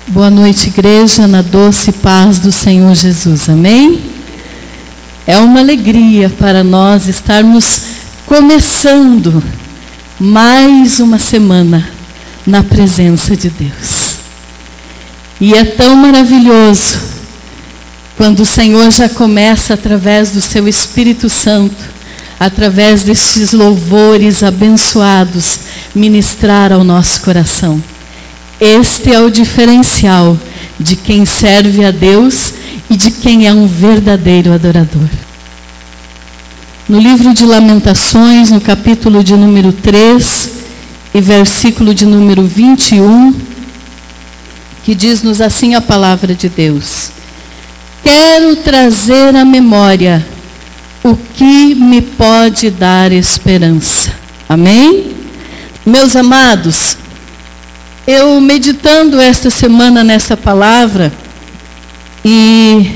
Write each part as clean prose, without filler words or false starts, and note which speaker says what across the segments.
Speaker 1: Boa noite, igreja, na doce paz do Senhor Jesus, amém? É uma alegria para nós estarmos começando mais uma semana na presença de Deus. E é tão maravilhoso quando o Senhor já começa através do seu Espírito Santo, através destes louvores abençoados, ministrar ao nosso coração. Este é o diferencial de quem serve a Deus e de quem é um verdadeiro adorador. No livro de Lamentações, no capítulo de número 3 e versículo de número 21, que diz-nos assim a palavra de Deus: quero trazer à memória o que me pode dar esperança. Amém? Meus amados, eu meditando esta semana nessa palavra, e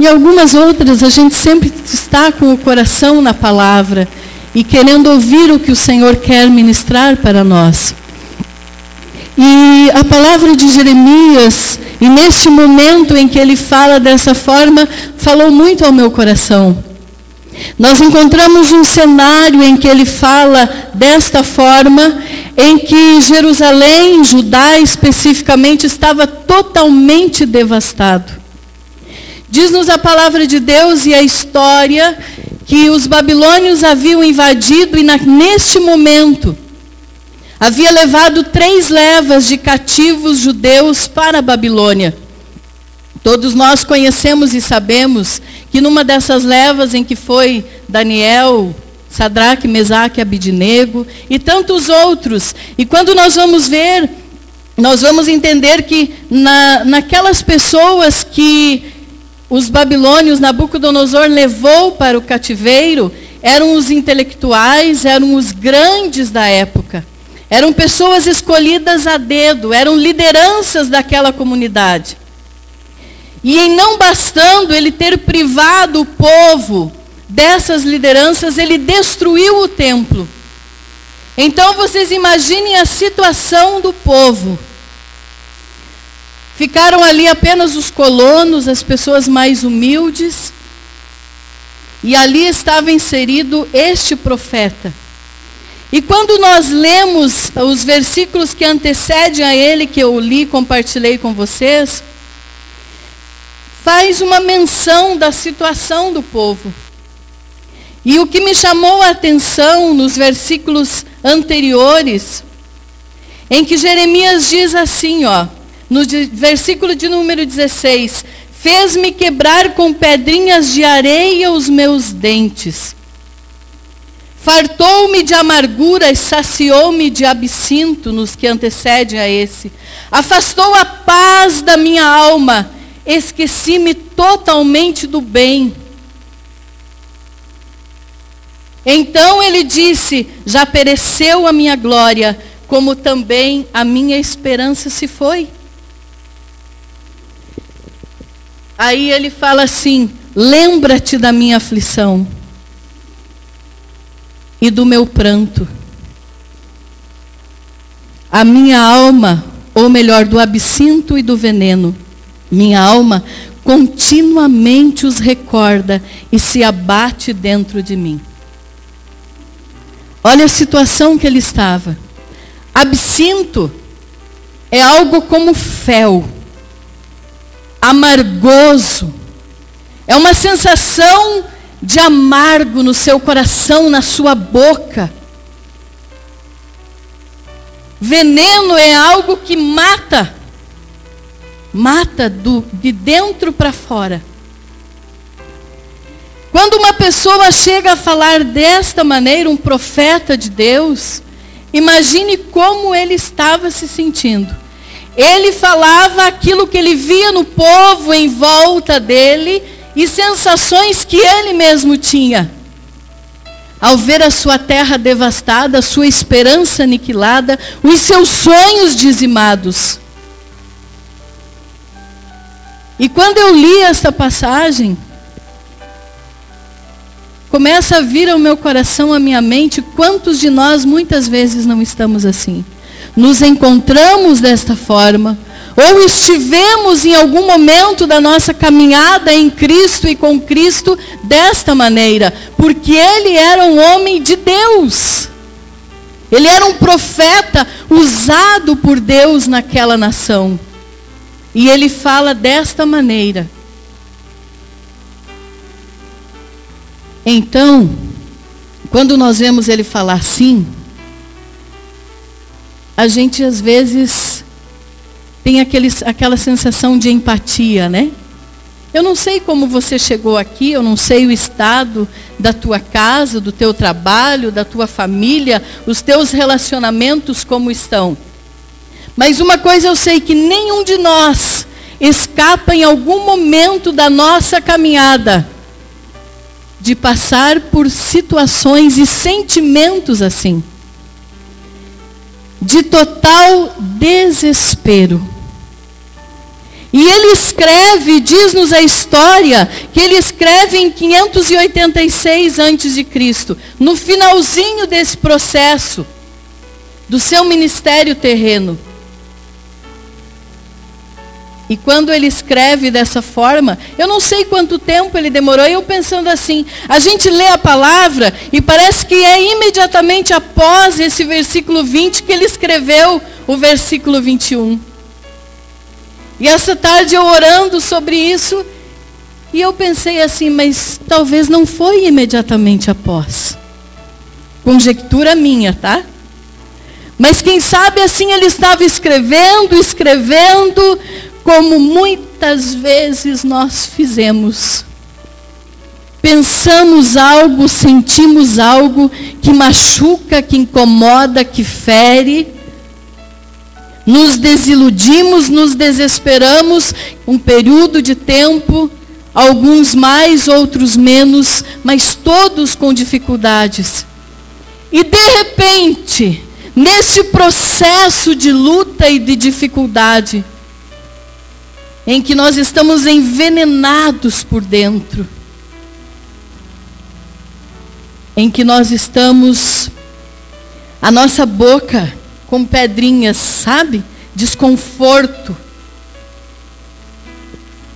Speaker 1: algumas outras, a gente sempre está com o coração na palavra, e querendo ouvir o que o Senhor quer ministrar para nós. E a palavra de Jeremias, e neste momento em que ele fala dessa forma, falou muito ao meu coração. Nós encontramos um cenário em que ele fala desta forma, em que Jerusalém, Judá especificamente, estava totalmente devastado. Diz-nos a palavra de Deus e a história que os babilônios haviam invadido e neste momento havia levado 3 levas de cativos judeus para a Babilônia. Todos nós conhecemos e sabemos que numa dessas levas em que foi Daniel, Sadraque, Mesaque, Abidnego e tantos outros. E quando nós vamos ver, nós vamos entender que naquelas pessoas que os babilônios, Nabucodonosor levou para o cativeiro, eram os intelectuais, eram os grandes da época. Eram pessoas escolhidas a dedo, eram lideranças daquela comunidade. E em não bastando ele ter privado o povo dessas lideranças, ele destruiu o templo. Então vocês imaginem a situação do povo. Ficaram ali apenas os colonos, as pessoas mais humildes. E ali estava inserido este profeta. E quando nós lemos os versículos que antecedem a ele, que eu li e compartilhei com vocês, faz uma menção da situação do povo. E o que me chamou a atenção nos versículos anteriores, em que Jeremias diz assim, no versículo de número 16, fez-me quebrar com pedrinhas de areia os meus dentes. Fartou-me de amargura e saciou-me de absinto, nos que antecedem a esse. Afastou a paz da minha alma, esqueci-me totalmente do bem. Então ele disse, já pereceu a minha glória, como também a minha esperança se foi. Aí ele fala assim, lembra-te da minha aflição e do meu pranto. A minha alma, ou melhor, do absinto e do veneno, minha alma continuamente os recorda e se abate dentro de mim. Olha a situação que ele estava. Absinto é algo como fel, amargoso. É uma sensação de amargo no seu coração, na sua boca. Veneno é algo que mata. Mata de dentro para fora. Quando uma pessoa chega a falar desta maneira, um profeta de Deus, imagine como ele estava se sentindo. Ele falava aquilo que ele via no povo em volta dele e sensações que ele mesmo tinha. Ao ver a sua terra devastada, a sua esperança aniquilada, os seus sonhos dizimados. E quando eu li essa passagem, começa a vir ao meu coração, à minha mente, quantos de nós muitas vezes não estamos assim. Nos encontramos desta forma, ou estivemos em algum momento da nossa caminhada em Cristo e com Cristo desta maneira, porque ele era um homem de Deus. Ele era um profeta usado por Deus naquela nação. E ele fala desta maneira. Então, quando nós vemos ele falar assim, a gente às vezes tem aquela sensação de empatia, né? Eu não sei como você chegou aqui, eu não sei o estado da tua casa, do teu trabalho, da tua família, os teus relacionamentos como estão. Mas uma coisa eu sei, que nenhum de nós escapa em algum momento da nossa caminhada de passar por situações e sentimentos assim, de total desespero. E ele escreve, diz-nos a história, que ele escreve em 586 a.C., no finalzinho desse processo, do seu ministério terreno. E quando ele escreve dessa forma, eu não sei quanto tempo ele demorou, eu pensando assim, a gente lê a palavra e parece que é imediatamente após esse versículo 20 que ele escreveu o versículo 21. E essa tarde eu orando sobre isso, e eu pensei assim, mas talvez não foi imediatamente após. Conjectura minha, tá? Mas quem sabe assim ele estava escrevendo, como muitas vezes nós fizemos. Pensamos algo, sentimos algo que machuca, que incomoda, que fere. Nos desiludimos, nos desesperamos, um período de tempo, alguns mais, outros menos, mas todos com dificuldades. E de repente, nesse processo de luta e de dificuldade, em que nós estamos envenenados por dentro, em que nós estamos, a nossa boca com pedrinhas, sabe? Desconforto.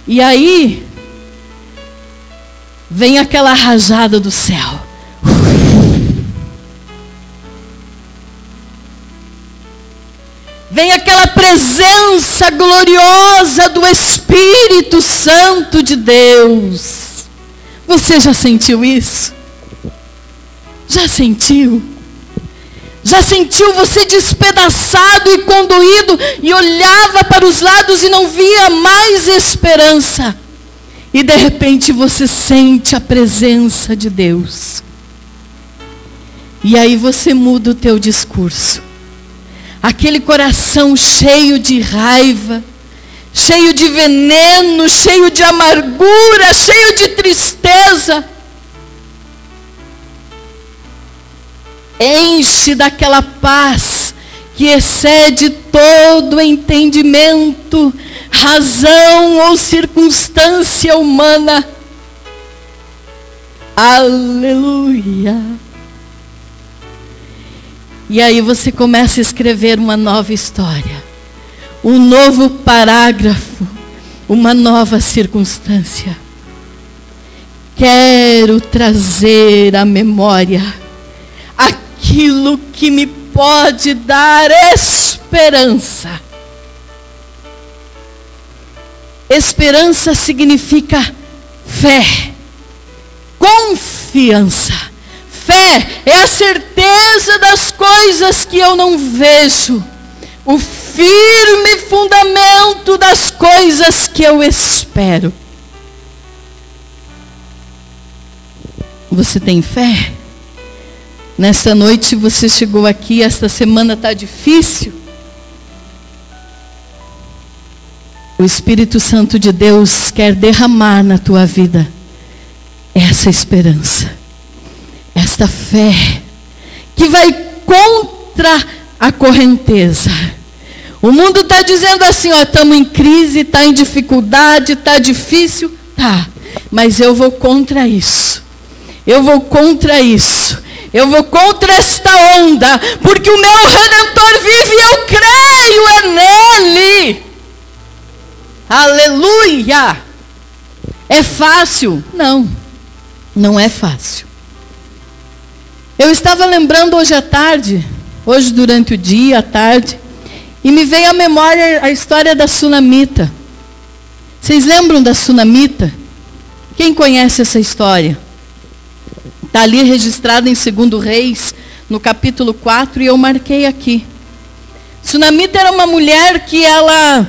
Speaker 1: E aí, vem aquela rajada do céu. Vem aquela presença gloriosa do Espírito Santo de Deus. Você já sentiu isso? Já sentiu? Já sentiu você despedaçado e condoído e olhava para os lados e não via mais esperança? E de repente você sente a presença de Deus. E aí você muda o teu discurso. Aquele coração cheio de raiva, cheio de veneno, cheio de amargura, cheio de tristeza, enche daquela paz que excede todo entendimento, razão ou circunstância humana. Aleluia! E aí você começa a escrever uma nova história, um novo parágrafo, uma nova circunstância. Quero trazer à memória aquilo que me pode dar esperança. Esperança significa fé, confiança. Fé é a certeza das coisas que eu não vejo, o firme fundamento das coisas que eu espero. Você tem fé? Nesta noite você chegou aqui, esta semana está difícil. O Espírito Santo de Deus quer derramar na tua vida essa esperança, esta fé, que vai contra a correnteza. O mundo está dizendo assim, ó, estamos em crise, está em dificuldade, está difícil, tá, mas eu vou contra isso. Eu vou contra isso. Eu vou contra esta onda, porque o meu Redentor vive e eu creio nele. Aleluia! É fácil? Não, não é fácil. Eu estava lembrando hoje à tarde, hoje durante o dia, à tarde, e me veio à memória a história da Sunamita. Vocês lembram da Sunamita? Quem conhece essa história? Está ali registrada em 2 Reis, no capítulo 4, e eu marquei aqui. Sunamita era uma mulher que ela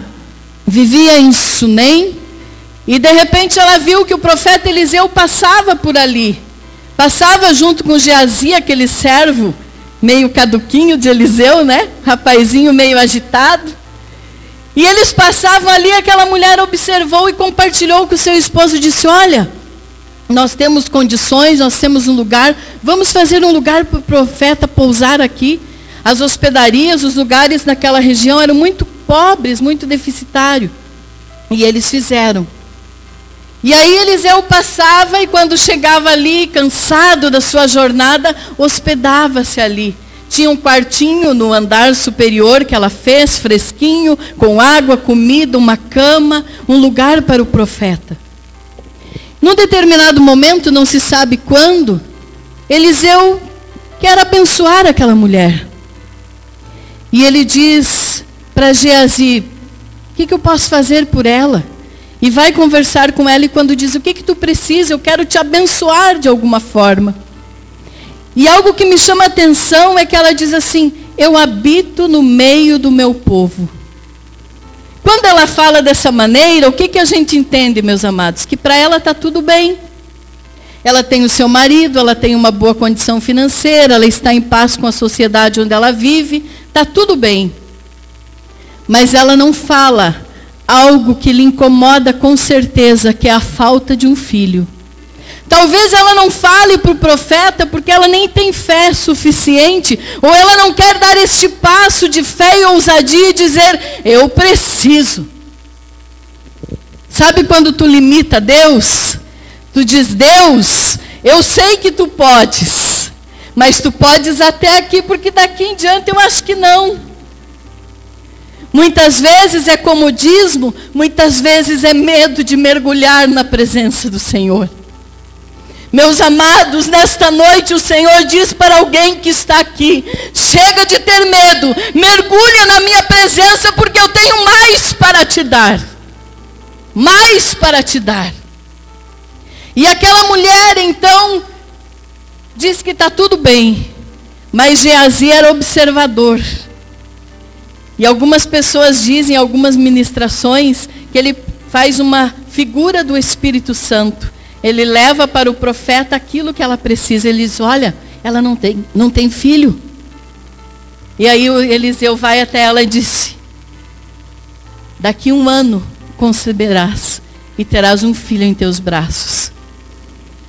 Speaker 1: vivia em Sunem, e de repente ela viu que o profeta Eliseu passava por ali. Passava junto com Geazi, aquele servo meio caduquinho de Eliseu, né? Rapazinho meio agitado. E eles passavam ali, aquela mulher observou e compartilhou com o seu esposo, disse: olha, nós temos condições, nós temos um lugar, vamos fazer um lugar para o profeta pousar aqui. As hospedarias, os lugares naquela região eram muito pobres, muito deficitários. E eles fizeram. E aí Eliseu passava e quando chegava ali, cansado da sua jornada, hospedava-se ali. Tinha um quartinho no andar superior que ela fez, fresquinho, com água, comida, uma cama, um lugar para o profeta. Num determinado momento, não se sabe quando, Eliseu quer abençoar aquela mulher. E ele diz para Geazi: o que eu posso fazer por ela? E vai conversar com ela e quando diz: o que tu precisa? Eu quero te abençoar de alguma forma. E algo que me chama a atenção é que ela diz assim: eu habito no meio do meu povo. Quando ela fala dessa maneira, o que a gente entende, meus amados? Que para ela está tudo bem. Ela tem o seu marido, ela tem uma boa condição financeira, ela está em paz com a sociedade onde ela vive, está tudo bem. Mas ela não fala algo que lhe incomoda com certeza, que é a falta de um filho. Talvez ela não fale para o profeta porque ela nem tem fé suficiente, ou ela não quer dar este passo de fé e ousadia e dizer: eu preciso. Sabe quando tu limita Deus? Tu diz: Deus, eu sei que tu podes, mas tu podes até aqui, porque daqui em diante eu acho que não. Muitas vezes é comodismo, muitas vezes é medo de mergulhar na presença do Senhor. Meus amados, nesta noite o Senhor diz para alguém que está aqui: chega de ter medo, mergulha na minha presença, porque eu tenho mais para te dar. Mais para te dar. E aquela mulher então diz que está tudo bem, mas Geazi era observador. E algumas pessoas dizem, algumas ministrações, que ele faz uma figura do Espírito Santo. Ele leva para o profeta aquilo que ela precisa. Ele diz: olha, ela não tem filho. E aí o Eliseu vai até ela e disse: daqui 1 ano conceberás e terás um filho em teus braços.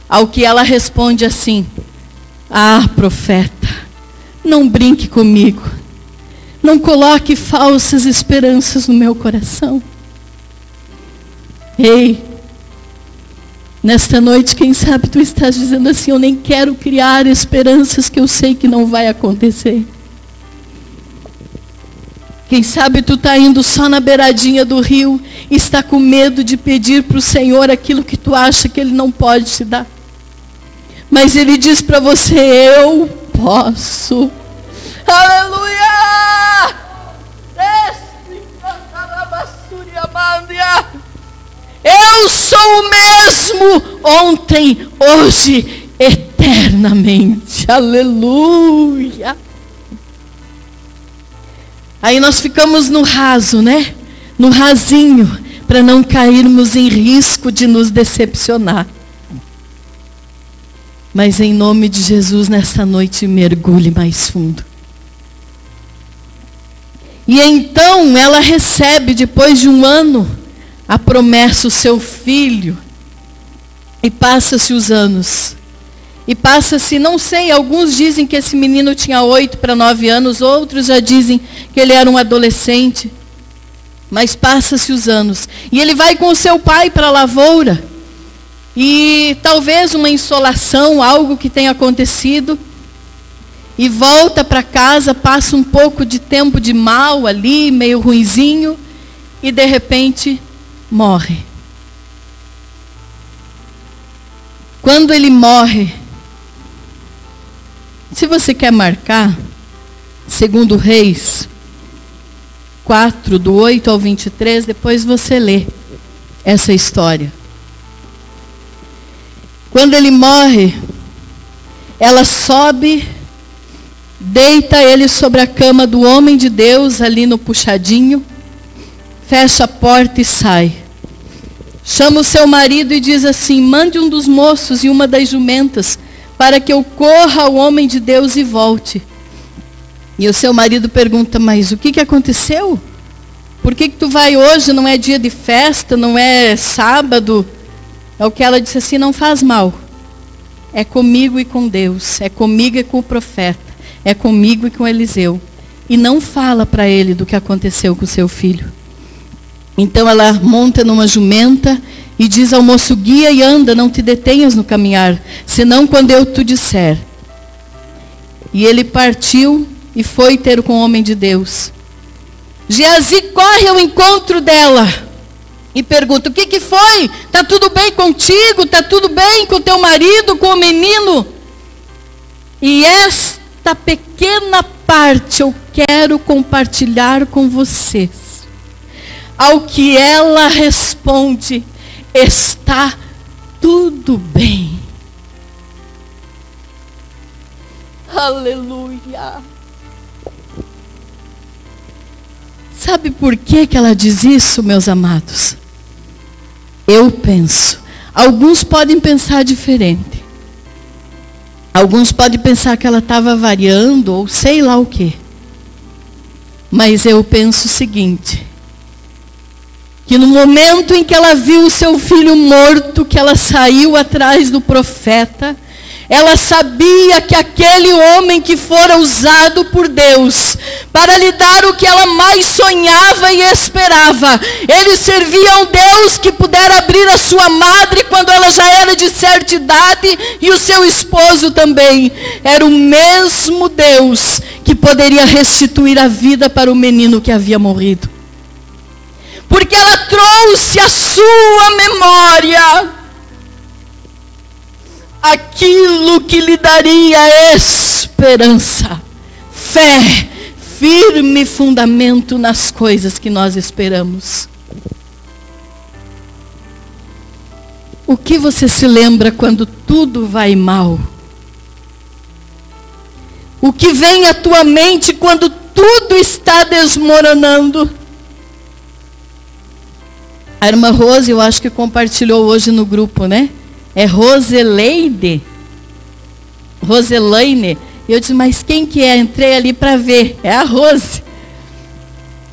Speaker 1: Ao que ela responde assim: ah, profeta, não brinque comigo. Não coloque falsas esperanças no meu coração. Ei, nesta noite, quem sabe tu estás dizendo assim: eu nem quero criar esperanças que eu sei que não vai acontecer. Quem sabe tu está indo só na beiradinha do rio e está com medo de pedir para o Senhor aquilo que tu acha que Ele não pode te dar. Mas Ele diz para você: eu posso. Aleluia! Eu sou o mesmo ontem, hoje, eternamente. Aleluia! Aí nós ficamos no raso, né? No rasinho, para não cairmos em risco de nos decepcionar. Mas em nome de Jesus, nessa noite, mergulhe mais fundo. E então ela recebe, depois de 1 ano, a promessa, o seu filho. E passa-se os anos. E passa-se, não sei, alguns dizem que esse menino tinha 8 para 9 anos, outros já dizem que ele era um adolescente. Mas passa-se os anos. E ele vai com o seu pai para a lavoura. E talvez uma insolação, algo que tenha acontecido. E volta para casa, passa um pouco de tempo de mal ali, meio ruinzinho. E de repente morre. Quando ele morre, se você quer marcar, 2 Reis 4, do 8 ao 23, depois você lê essa história. Quando ele morre, ela sobe, deita ele sobre a cama do homem de Deus, ali no puxadinho, fecha a porta e sai. Chama o seu marido e diz assim: mande um dos moços e uma das jumentas, para que eu corra ao homem de Deus e volte. E o seu marido pergunta: mas o que aconteceu? Por que tu vai hoje? Não é dia de festa, não é sábado. É o que ela disse assim: não faz mal. É comigo e com Deus, é comigo e com o profeta, é comigo e com Eliseu. E não fala para ele do que aconteceu com o seu filho. Então ela monta numa jumenta e diz ao moço: guia e anda, não te detenhas no caminhar, senão quando eu te disser. E ele partiu e foi ter com o homem de Deus. Geazi corre ao encontro dela e pergunta: o que foi? Está tudo bem contigo? Está tudo bem com o teu marido, com o menino? E esta pequena parte eu quero compartilhar com vocês. Ao que ela responde: está tudo bem. Aleluia. Sabe por que ela diz isso, meus amados? Eu penso. Alguns podem pensar diferente. Alguns podem pensar que ela estava variando ou sei lá o quê. Mas eu penso o seguinte: que no momento em que ela viu o seu filho morto, que ela saiu atrás do profeta, ela sabia que aquele homem que fora usado por Deus para lhe dar o que ela mais sonhava e esperava, ele servia a um Deus que pudera abrir a sua madre quando ela já era de certa idade, e o seu esposo também. Era o mesmo Deus que poderia restituir a vida para o menino que havia morrido. Porque ela trouxe à sua memória aquilo que lhe daria esperança, fé, firme fundamento nas coisas que nós esperamos. O que você se lembra quando tudo vai mal? O que vem à tua mente quando tudo está desmoronando? A irmã Rose, eu acho que compartilhou hoje no grupo, né? É Roselaine. E eu disse: mas quem que é? Entrei ali para ver. É a Rose.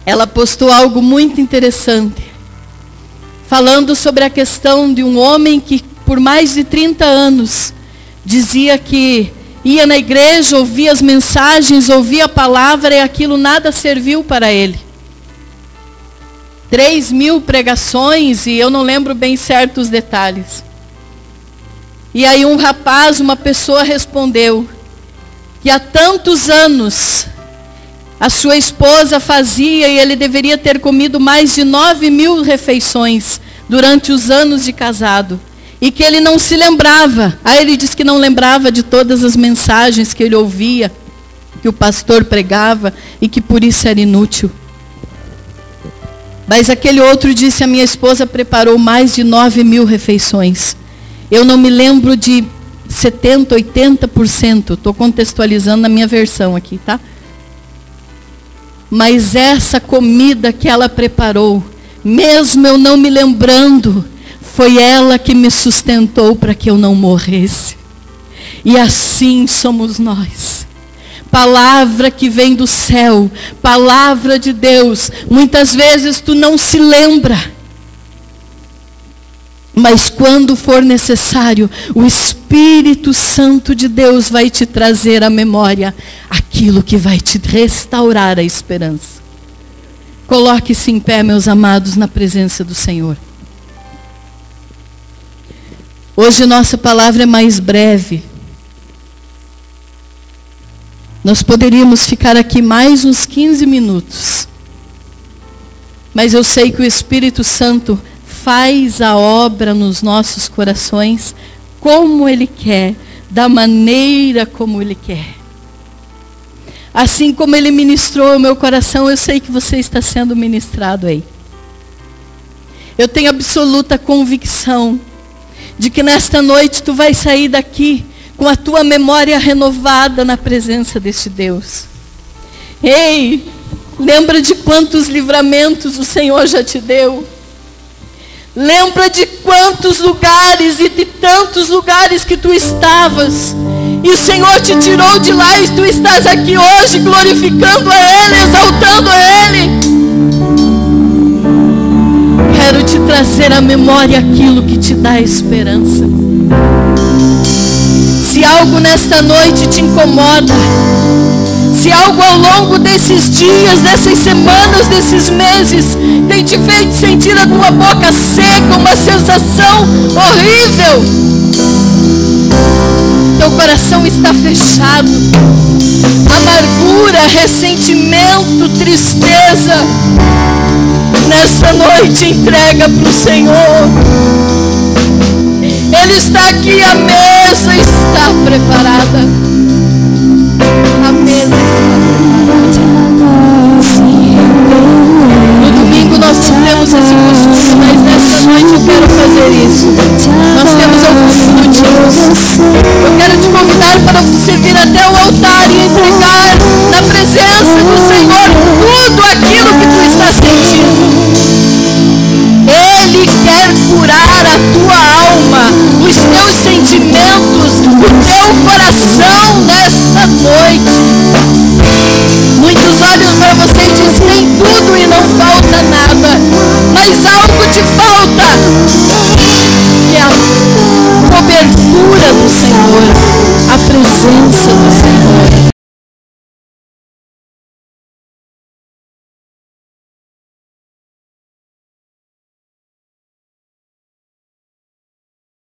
Speaker 1: Ela postou algo muito interessante, falando sobre a questão de um homem que por mais de 30 anos dizia que ia na igreja, ouvia as mensagens, ouvia a palavra, e aquilo nada serviu para ele. 3.000 pregações, e eu não lembro bem certo os detalhes. E aí um rapaz, uma pessoa respondeu que há tantos anos a sua esposa fazia, e ele deveria ter comido mais de 9.000 refeições durante os anos de casado, e que ele não se lembrava. Aí ele disse que não lembrava de todas as mensagens que ele ouvia, que o pastor pregava, e que por isso era inútil. Mas aquele outro disse: a minha esposa preparou mais de 9.000 refeições. Eu não me lembro de 70%, 80%. Estou contextualizando na minha versão aqui, tá? Mas essa comida que ela preparou, mesmo eu não me lembrando, foi ela que me sustentou para que eu não morresse. E assim somos nós. Palavra que vem do céu, palavra de Deus. Muitas vezes tu não se lembra, mas quando for necessário, o Espírito Santo de Deus vai te trazer à memória aquilo que vai te restaurar a esperança. Coloque-se em pé, meus amados, na presença do Senhor. Hoje nossa palavra é mais breve. Nós poderíamos ficar aqui mais uns 15 minutos. Mas eu sei que o Espírito Santo faz a obra nos nossos corações como Ele quer, da maneira como Ele quer. Assim como Ele ministrou o meu coração, eu sei que você está sendo ministrado aí. Eu tenho absoluta convicção de que nesta noite tu vai sair daqui com a tua memória renovada na presença deste Deus. Ei, lembra de quantos livramentos o Senhor já te deu. Lembra de quantos lugares e de tantos lugares que tu estavas. E o Senhor te tirou de lá e tu estás aqui hoje glorificando a Ele, exaltando a Ele. Quero te trazer à memória aquilo que te dá esperança. Se algo nesta noite te incomoda, se algo ao longo desses dias, dessas semanas, desses meses, tem te feito sentir a tua boca seca, uma sensação horrível, teu coração está fechado, amargura, ressentimento, tristeza, nessa noite entrega para o Senhor. Ele está aqui, a mesa está preparada. A mesa está preparada. No domingo nós temos esse costume, mas nesta noite eu quero fazer isso. Nós temos alguns minutinhos. Eu quero te convidar para você vir até o altar e entregar na presença do Senhor tudo aquilo que tu está sentindo. Ele quer curar a tua alma, os teus sentimentos, o teu coração nesta noite. Muitos olham para você e dizem: tem tudo e não falta nada. Mas algo te falta, que é a cobertura do Senhor.